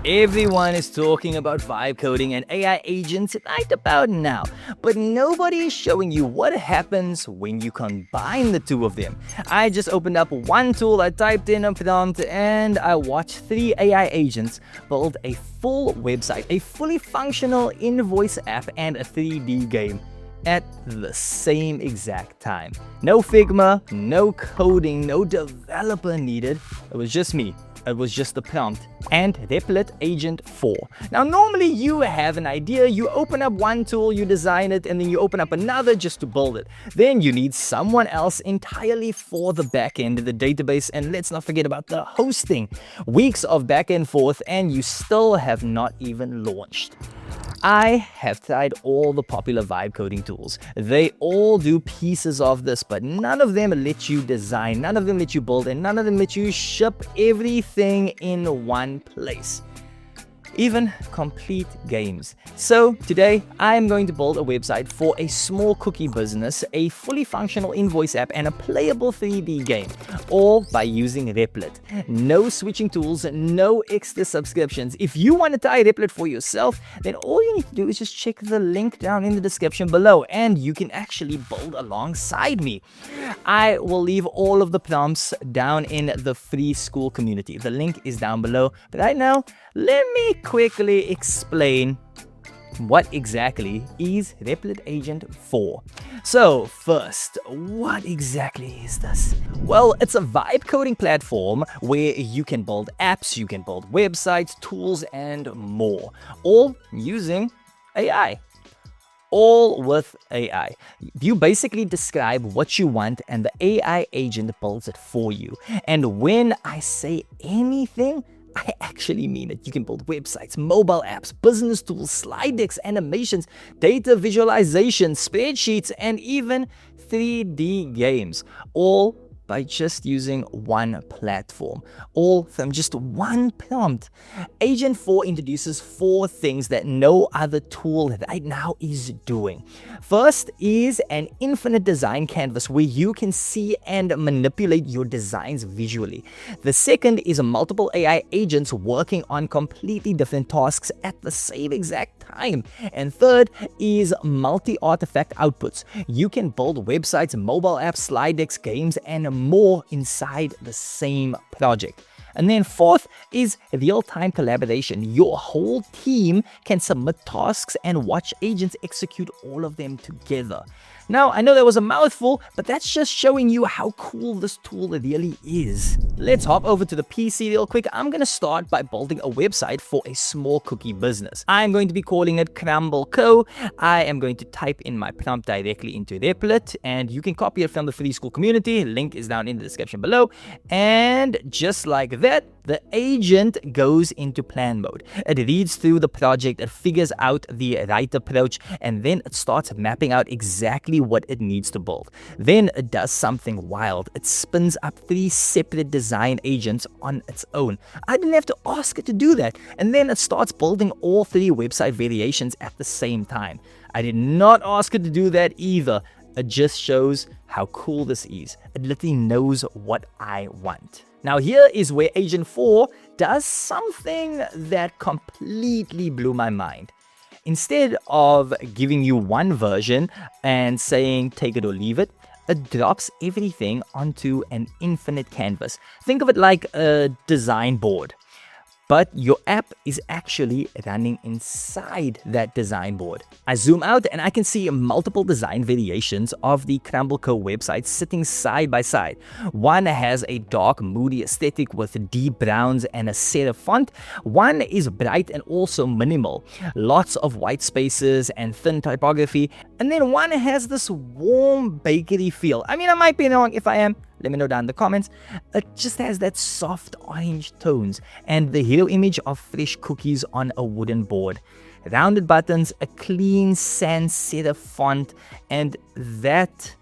Everyone is talking about vibe coding and AI agents right about now, but nobody is showing you what happens when you combine the two of them. I just opened up one tool, I typed in a prompt, and I watched 3 AI agents build a full website, a fully functional invoice app, and a 3D game at the same exact time. No Figma, no coding, no developer needed. It was just me. It was just the prompt and Replit Agent 4. Now, normally you have an idea, you open up one tool, you design it, and then you open up another just to build it. Then you need someone else entirely for the backend, the database, and let's not forget about the hosting. Weeks of back and forth, and you still have not even launched. I have tried all the popular vibe coding tools. They all do pieces of this, but none of them let you design, none of them let you build, and none of them let you ship everything in one place. Even complete games. So today I am going to build a website for a small cookie business, a fully functional invoice app, and a playable 3D game, all by using Replit. No switching tools, no extra subscriptions. If you want to try Replit for yourself, then all you need to do is just check the link down in the description below and you can actually build alongside me. I will leave all of the prompts down in the free school community. The link is down below, but right now, let me quickly explain what exactly is Replit Agent 4. So first, what exactly is this? Well, it's a vibe coding platform where you can build apps, you can build websites, tools, and more, all using AI. All with AI. You basically describe what you want and the AI agent builds it for you. And when I say anything, I actually mean it. You can build websites, mobile apps, business tools, slide decks, animations, data visualization, spreadsheets, and even 3D games, all by just using one platform, all from just one prompt. Agent 4 introduces 4 things that no other tool right now is doing. First is an infinite design canvas where you can see and manipulate your designs visually. The second is multiple AI agents working on completely different tasks at the same exact time. And third is multi-artifact outputs. You can build websites, mobile apps, slide decks, games, and more inside the same project. And then fourth is real-time collaboration. Your whole team can submit tasks and watch agents execute all of them together. Now, I know that was a mouthful, but that's just showing you how cool this tool really is. Let's hop over to the PC real quick. I'm going to start by building a website for a small cookie business. I'm going to be calling it Crumble Co. I am going to type in my prompt directly into Replit, and you can copy it from the free school community. Link is down in the description below. And just like that, the agent goes into plan mode. It reads through the project, it figures out the right approach, and then it starts mapping out exactly what it needs to build. Then it does something wild. It spins up 3 separate design agents on its own. I didn't have to ask it to do that. And then it starts building all 3 website variations at the same time. I did not ask it to do that either. It just shows how cool this is. It literally knows what I want. Now here is where Agent 4 does something that completely blew my mind. Instead of giving you one version and saying take it or leave it, it drops everything onto an infinite canvas. Think of it like a design board. But your app is actually running inside that design board. I zoom out and I can see multiple design variations of the Crumble Co website sitting side by side. One has a dark, moody aesthetic with deep browns and a serif font. One is bright and also minimal, lots of white spaces and thin typography. And then one has this warm bakery feel. I mean, I might be wrong. If I am, let me know down in the comments. It just has that soft orange tones and the hero image of fresh cookies on a wooden board. Rounded buttons, a clean sans serif font, and that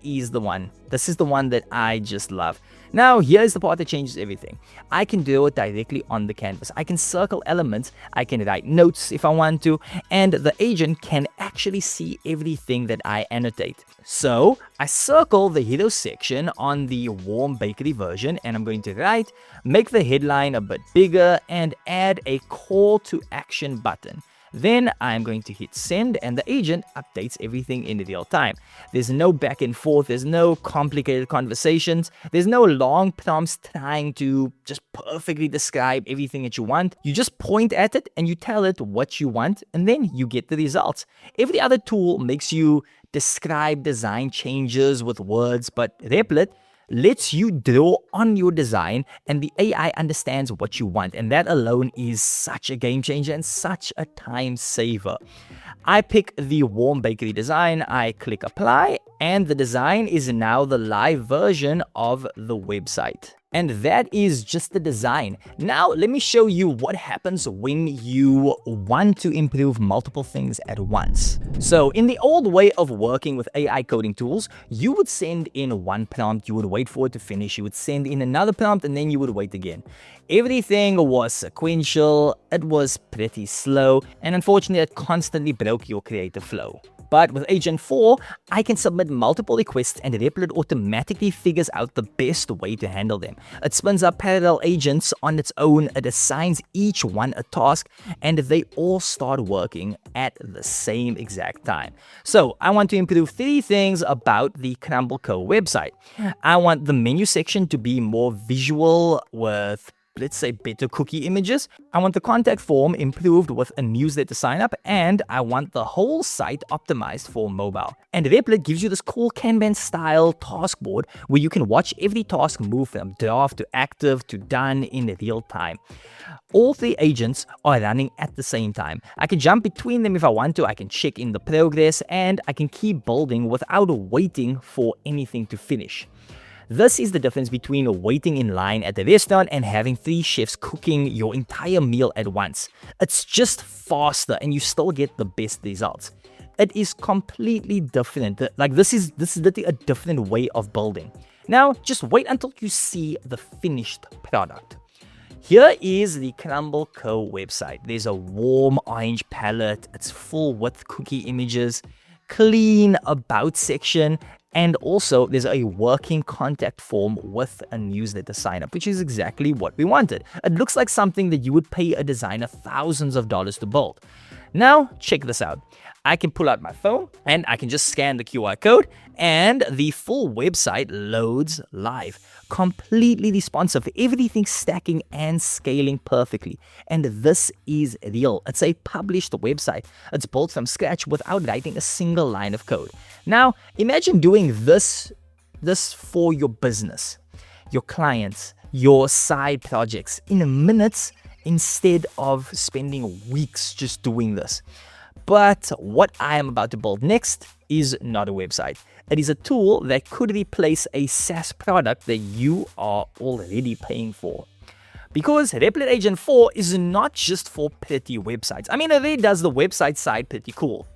is the one. This is the one that I just love. Now, here's the part that changes everything. I can do it directly on the canvas. I can circle elements, I can write notes if I want to, and the agent can actually see everything that I annotate. So, I circle the hero section on the warm bakery version, and I'm going to write, make the headline a bit bigger, and add a call to action button. Then I'm going to hit send, and the agent updates everything in real time. There's no back and forth, there's no complicated conversations, there's no long prompts trying to just perfectly describe everything that you want. You just point at it and you tell it what you want, and then you get the results. Every other tool makes you describe design changes with words, but Replit lets you draw on your design and the AI understands what you want, and that alone is such a game changer and such a time saver. I pick the warm bakery design, I click apply, and the design is now the live version of the website. And that is just the design. Now, let me show you what happens when you want to improve multiple things at once. So, in the old way of working with AI coding tools, you would send in one prompt, you would wait for it to finish, you would send in another prompt, and then you would wait again. Everything was sequential, it was pretty slow, and unfortunately, it constantly broke your creative flow. But with Agent 4, I can submit multiple requests and Replit automatically figures out the best way to handle them. It spins up parallel agents on its own, it assigns each one a task, and they all start working at the same exact time. So I want to improve 3 things about the Crumble Co website. I want the menu section to be more visual with, let's say, better cookie images. I want the contact form improved with a newsletter sign up, and I want the whole site optimized for mobile. And Replit gives you this cool Kanban style task board where you can watch every task move from draft to active to done in real time. All 3 agents are running at the same time. I can jump between them if I want to, I can check in the progress, and I can keep building without waiting for anything to finish. This is the difference between waiting in line at the restaurant and having 3 chefs cooking your entire meal at once. It's just faster and you still get the best results. It is completely different. Like this is literally a different way of building. Now, just wait until you see the finished product. Here is the Crumble Co website. There's a warm orange palette. It's full with cookie images, clean about section, and also there's a working contact form with a newsletter sign up, which is exactly what we wanted. It looks like something that you would pay a designer thousands of dollars to build. Now, check this out. I can pull out my phone and I can just scan the QR code and the full website loads live. Completely responsive, everything stacking and scaling perfectly. And this is real. It's a published website. It's built from scratch without writing a single line of code. Now, imagine doing this for your business, your clients, your side projects in minutes instead of spending weeks just doing this. But what I am about to build next is not a website. It is a tool that could replace a SaaS product that you are already paying for. Because Replit Agent 4 is not just for pretty websites. I mean, it really does the website side pretty cool.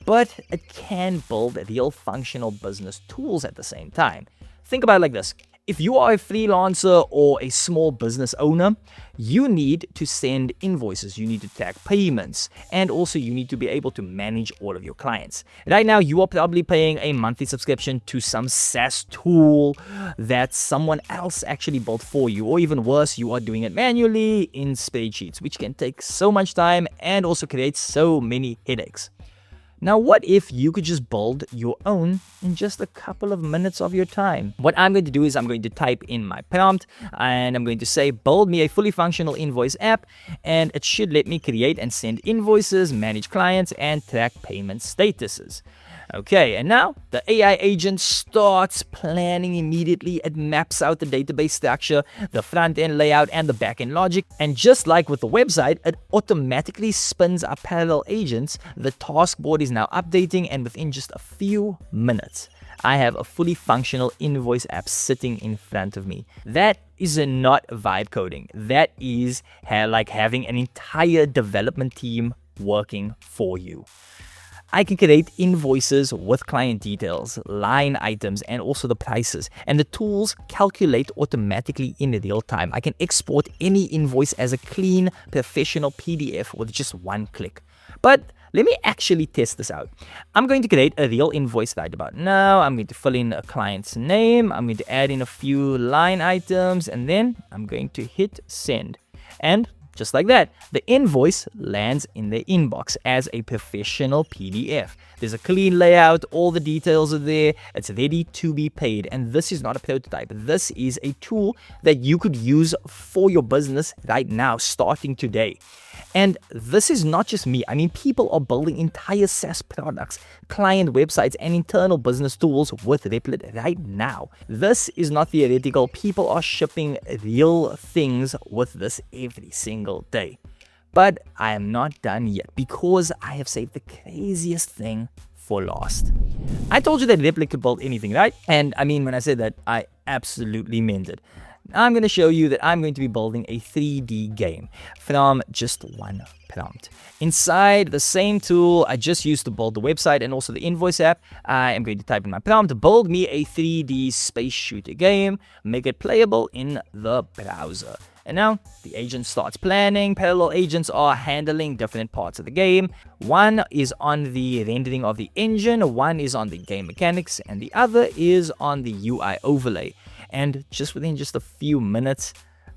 But it can build real functional business tools at the same time. Think about it like this. If you are a freelancer or a small business owner, you need to send invoices, you need to track payments, and also you need to be able to manage all of your clients. Right now, you are probably paying a monthly subscription to some SaaS tool that someone else actually built for you, or even worse, you are doing it manually in spreadsheets, which can take so much time and also create so many headaches. Now, what if you could just build your own in just a couple of minutes of your time? What I'm going to do is I'm going to type in my prompt and I'm going to say, build me a fully functional invoice app, and it should let me create and send invoices, manage clients, and track payment statuses. Okay, and now the AI agent starts planning immediately. It maps out the database structure, the front-end layout, and the back-end logic. And just like with the website, it automatically spins up parallel agents. The task board is now updating, and within just a few minutes, I have a fully functional invoice app sitting in front of me. That is not vibe coding. That is like having an entire development team working for you. I can create invoices with client details, line items, and also the prices. And the tools calculate automatically in real time. I can export any invoice as a clean, professional PDF with just one click. But let me actually test this out. I'm going to create a real invoice right about now. I'm going to fill in a client's name. I'm going to add in a few line items, and then I'm going to hit send. And just like that, the invoice lands in the inbox as a professional PDF. There's a clean layout, all the details are there, it's ready to be paid. And this is not a prototype. This is a tool that you could use for your business right now, starting today. And this is not just me. I mean, people are building entire SaaS products, client websites, and internal business tools with Replit right now. This is not theoretical. People are shipping real things with this every single day. But I am not done yet because I have saved the craziest thing for last. I told you that Replit could build anything, right? And I mean, when I said that, I absolutely meant it. I'm going to show you that I'm going to be building a 3D game from just one prompt. Inside the same tool I just used to build the website and also the invoice app, I am going to type in my prompt, build me a 3D space shooter game, make it playable in the browser. And now the agent starts planning. Parallel agents are handling different parts of the game. One is on the rendering of the engine, one is on the game mechanics, and the other is on the UI overlay. And just within just a few minutes,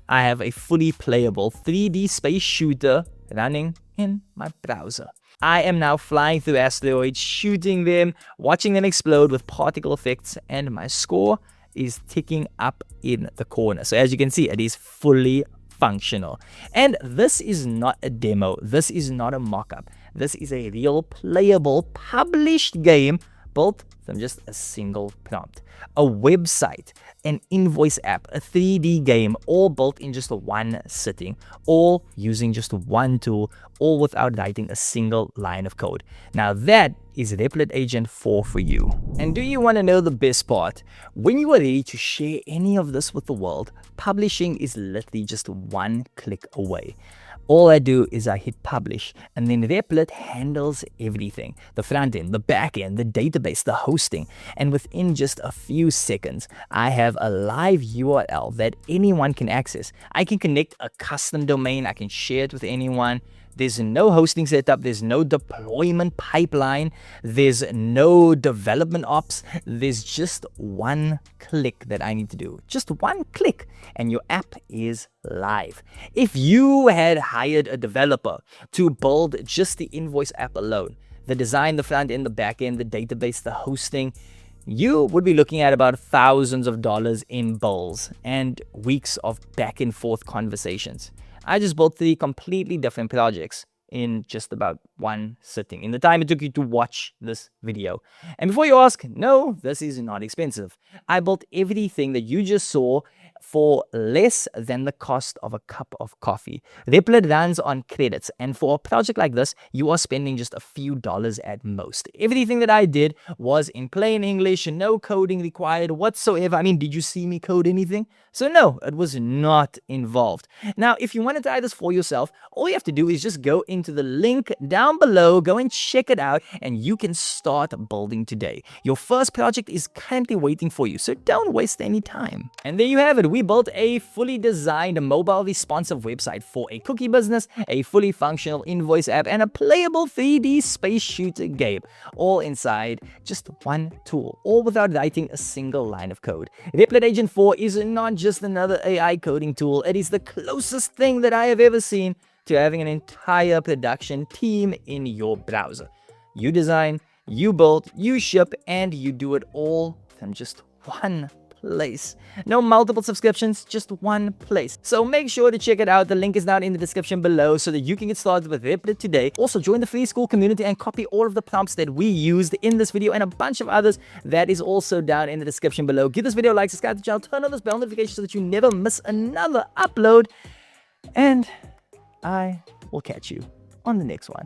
I have a fully playable 3D space shooter running in my browser. I am now flying through asteroids, shooting them, watching them explode with particle effects, and my score is ticking up in the corner. So as you can see, it is fully functional. And this is not a demo. This is not a mock-up. This is a real playable, published game built from just a single prompt. A website, an invoice app, a 3D game, all built in just one sitting, all using just one tool, all without writing a single line of code. Now that is Replit Agent 4 for you. And do you want to know the best part? When you are ready to share any of this with the world, publishing is literally just one click away. All I do is I hit publish, and then Replit handles everything. The front end, the back end, the database, the hosting. And within just a few seconds, I have a live URL that anyone can access. I can connect a custom domain. I can share it with anyone. There's no hosting setup, there's no deployment pipeline, there's no development ops, there's just one click that I need to do. Just one click and your app is live. If you had hired a developer to build just the invoice app alone, the design, the front end, the back end, the database, the hosting, you would be looking at about thousands of dollars in bills and weeks of back and forth conversations. I just built 3 completely different projects in just about one sitting, in the time it took you to watch this video. And before you ask, no, this is not expensive. I built everything that you just saw for less than the cost of a cup of coffee. Replit runs on credits, and for a project like this, you are spending just a few dollars at most. Everything that I did was in plain English, no coding required whatsoever. I mean, did you see me code anything? So no, it was not involved. Now, if you want to try this for yourself, all you have to do is just go into the link down below, go and check it out, and you can start building today. Your first project is currently waiting for you, so don't waste any time. And there you have it. We built a fully designed mobile responsive website for a cookie business, a fully functional invoice app, and a playable 3D space shooter game, all inside just one tool, all without writing a single line of code. Replit Agent 4 is not just another AI coding tool. It is the closest thing that I have ever seen to having an entire production team in your browser. You design, you build, you ship, and you do it all from just one place. No multiple subscriptions, just one place. So make sure to check it out. The link is down in the description below so that you can get started with Replit today. Also, join the free school community and copy all of the prompts that we used in this video and a bunch of others. That is also down in the description below. Give this video a like, subscribe to the channel, turn on those bell notifications so that you never miss another upload. And I will catch you on the next one.